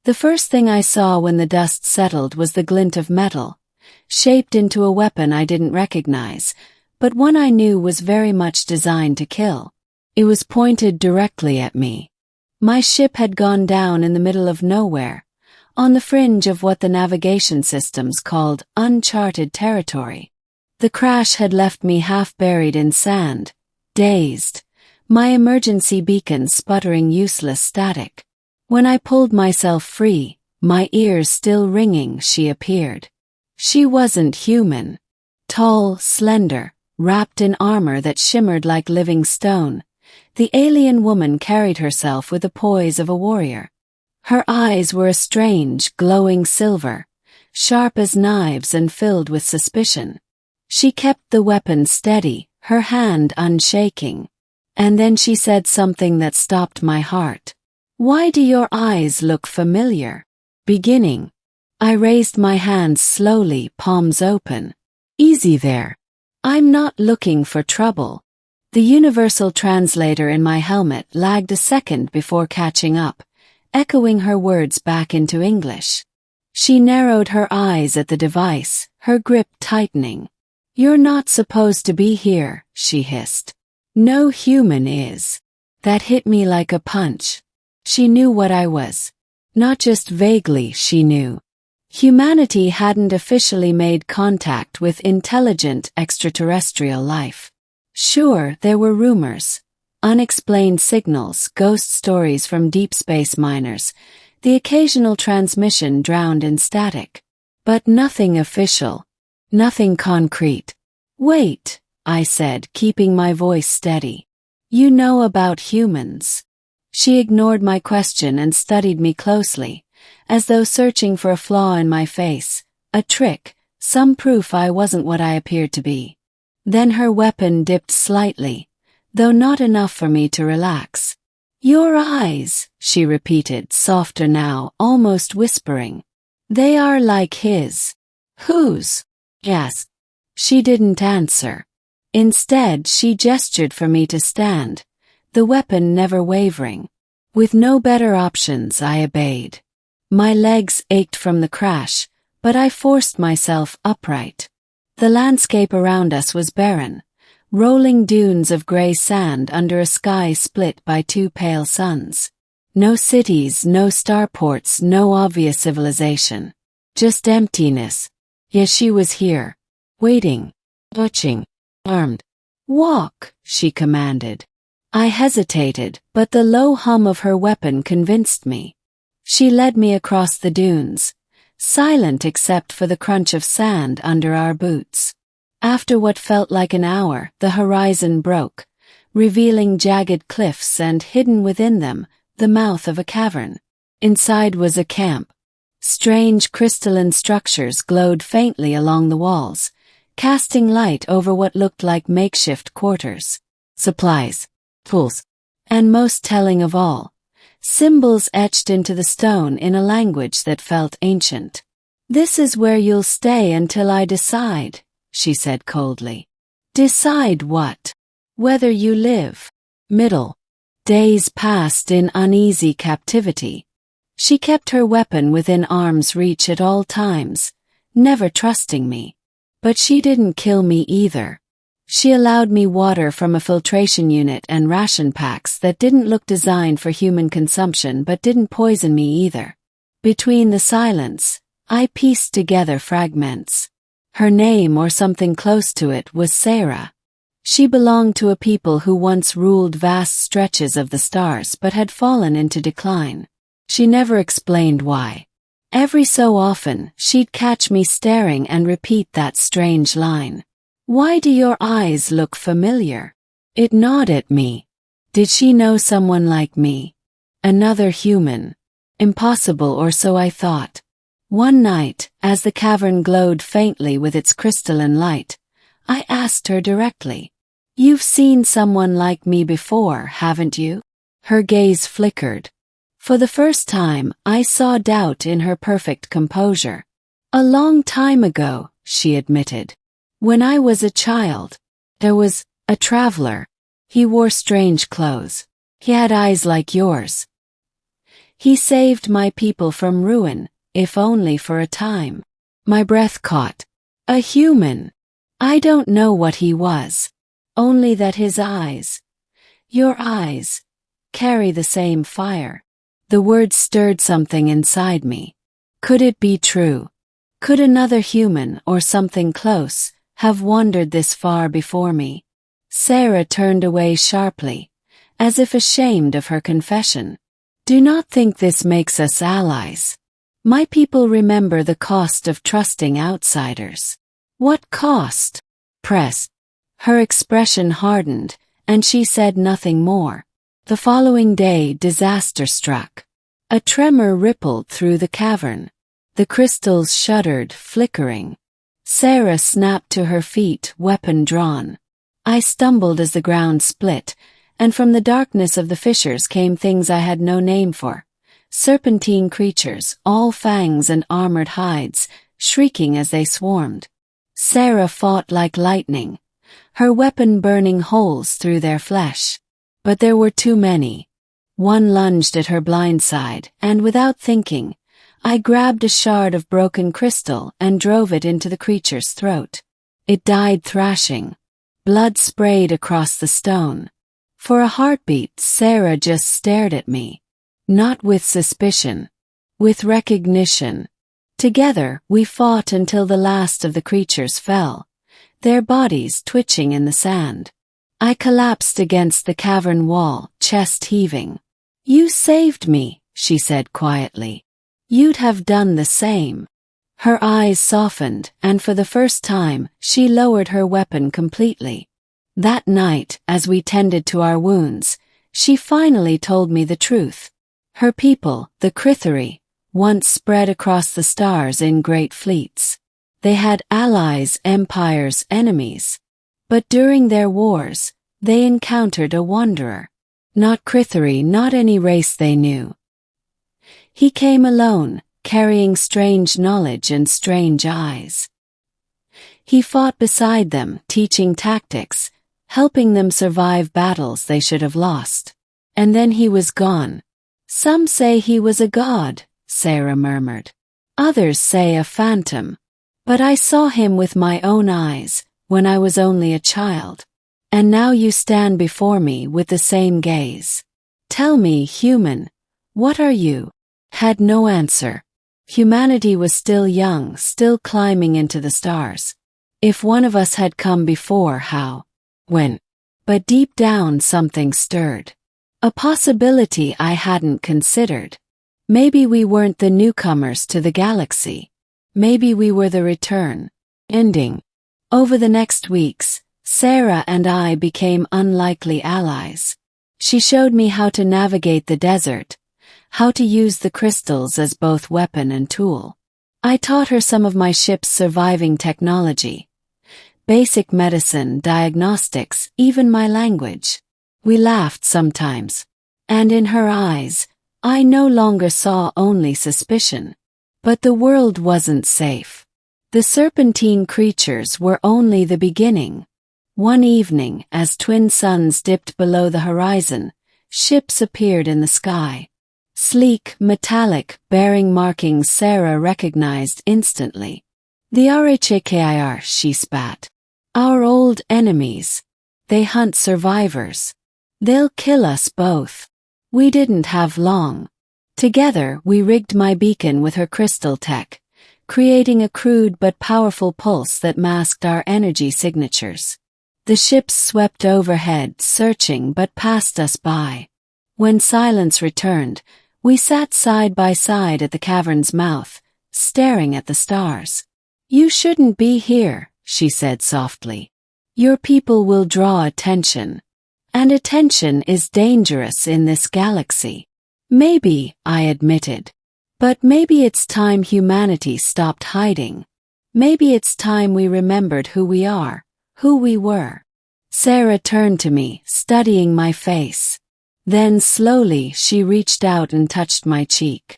The first thing I saw when the dust settled was the glint of metal, shaped into a weapon I didn't recognize, but one I knew was very much designed to kill. It was pointed directly at me. My ship had gone down in the middle of nowhere, on the fringe of what the navigation systems called uncharted territory. The crash had left me half buried in sand, dazed, my emergency beacon sputtering useless static. When I pulled myself free, my ears still ringing, she appeared. She wasn't human. Tall, slender, wrapped in armor that shimmered like living stone, the alien woman carried herself with the poise of a warrior. Her eyes were a strange, glowing silver, sharp as knives and filled with suspicion. She kept the weapon steady, her hand unshaking. And then she said something that stopped my heart. "Why do your eyes look familiar?" Beginning. I raised my hands slowly, palms open. "Easy there. I'm not looking for trouble." The universal translator in my helmet lagged a second before catching up, echoing her words back into English. She narrowed her eyes at the device, her grip tightening. "You're not supposed to be here," she hissed. "No human is." That hit me like a punch. She knew what I was. Not just vaguely, she knew. Humanity hadn't officially made contact with intelligent extraterrestrial life. Sure, there were rumors, unexplained signals, ghost stories from deep space miners, the occasional transmission drowned in static. But nothing official. Nothing concrete. "Wait," I said, keeping my voice steady. "You know about humans." She ignored my question and studied me closely, as though searching for a flaw in my face, a trick, some proof I wasn't what I appeared to be. Then her weapon dipped slightly, though not enough for me to relax. "Your eyes," she repeated, softer now, almost whispering. "They are like his." "Whose?" "Yes." She didn't answer. Instead, she gestured for me to stand, the weapon never wavering. With no better options, I obeyed. My legs ached from the crash, but I forced myself upright. The landscape around us was barren, rolling dunes of gray sand under a sky split by two pale suns. No cities, no starports, no obvious civilization. Just emptiness. Yet she was here, waiting, watching, armed. "Walk," she commanded. I hesitated, but the low hum of her weapon convinced me. She led me across the dunes, silent except for the crunch of sand under our boots. After what felt like an hour, the horizon broke, revealing jagged cliffs and, hidden within them, the mouth of a cavern. Inside was a camp. Strange crystalline structures glowed faintly along the walls, casting light over what looked like makeshift quarters. Supplies, tools, and most telling of all, symbols etched into the stone in a language that felt ancient. "This is where you'll stay until I decide," she said coldly. "Decide what? Whether you live." Middle. Days passed in uneasy captivity. She kept her weapon within arm's reach at all times, never trusting me. But she didn't kill me either. She allowed me water from a filtration unit and ration packs that didn't look designed for human consumption but didn't poison me either. Between the silence, I pieced together fragments. Her name, or something close to it, was Sarah. She belonged to a people who once ruled vast stretches of the stars but had fallen into decline. She never explained why. Every so often, she'd catch me staring and repeat that strange line. "Why do your eyes look familiar?" It gnawed at me. Did she know someone like me? Another human? Impossible, or so I thought. One night, as the cavern glowed faintly with its crystalline light, I asked her directly, "You've seen someone like me before, haven't you?" Her gaze flickered. For the first time, I saw doubt in her perfect composure. "A long time ago," she admitted. "When I was a child, there was a traveler. He wore strange clothes. He had eyes like yours. He saved my people from ruin, if only for a time. My breath caught. A human. I don't know what he was. Only that his eyes, your eyes, carry the same fire. The words stirred something inside me. Could it be true? Could another human or something close have wandered this far before me? Sarah turned away sharply, as if ashamed of her confession. Do not think this makes us allies. My people remember the cost of trusting outsiders. What cost? Pressed. Her expression hardened, and she said nothing more. The following day disaster struck. A tremor rippled through the cavern. The crystals shuddered, flickering. Sarah snapped to her feet, weapon drawn. I stumbled as the ground split, and from the darkness of the fissures came things I had no name for. Serpentine creatures, all fangs and armored hides, shrieking as they swarmed. Sarah fought like lightning, her weapon burning holes through their flesh. But there were too many. One lunged at her blind side, and without thinking, I grabbed a shard of broken crystal and drove it into the creature's throat. It died thrashing. Blood sprayed across the stone. For a heartbeat, Sarah just stared at me. Not with suspicion. With recognition. Together, we fought until the last of the creatures fell, their bodies twitching in the sand. I collapsed against the cavern wall, chest heaving. You saved me, she said quietly. You'd have done the same. Her eyes softened, and for the first time, she lowered her weapon completely. That night, as we tended to our wounds, she finally told me the truth. Her people, the Critheri, once spread across the stars in great fleets. They had allies, empires, enemies. But during their wars, they encountered a wanderer. Not Critheri, not any race they knew. He came alone, carrying strange knowledge and strange eyes. He fought beside them, teaching tactics, helping them survive battles they should have lost. And then he was gone. Some say he was a god, Sarah murmured. Others say a phantom. But I saw him with my own eyes, when I was only a child. And now you stand before me with the same gaze. Tell me, human, what are you? Had no answer. Humanity was still young, still climbing into the stars. If one of us had come before, how? When? But deep down something stirred. A possibility I hadn't considered. Maybe we weren't the newcomers to the galaxy. Maybe we were the return. Ending. Over the next weeks, Sarah and I became unlikely allies. She showed me how to navigate the desert, how to use the crystals as both weapon and tool. I taught her some of my ship's surviving technology. Basic medicine, diagnostics, even my language. We laughed sometimes. And in her eyes, I no longer saw only suspicion. But the world wasn't safe. The serpentine creatures were only the beginning. One evening, as twin suns dipped below the horizon, ships appeared in the sky. Sleek, metallic, bearing markings Sarah recognized instantly. The HFYR, she spat. Our old enemies. They hunt survivors. They'll kill us both. We didn't have long. Together, we rigged my beacon with her crystal tech, creating a crude but powerful pulse that masked our energy signatures. The ships swept overhead, searching but passed us by. When silence returned, we sat side by side at the cavern's mouth, staring at the stars. You shouldn't be here, she said softly. Your people will draw attention. And attention is dangerous in this galaxy. Maybe, I admitted. But maybe it's time humanity stopped hiding. Maybe it's time we remembered who we are, who we were. Sarah turned to me, studying my face. Then slowly she reached out and touched my cheek.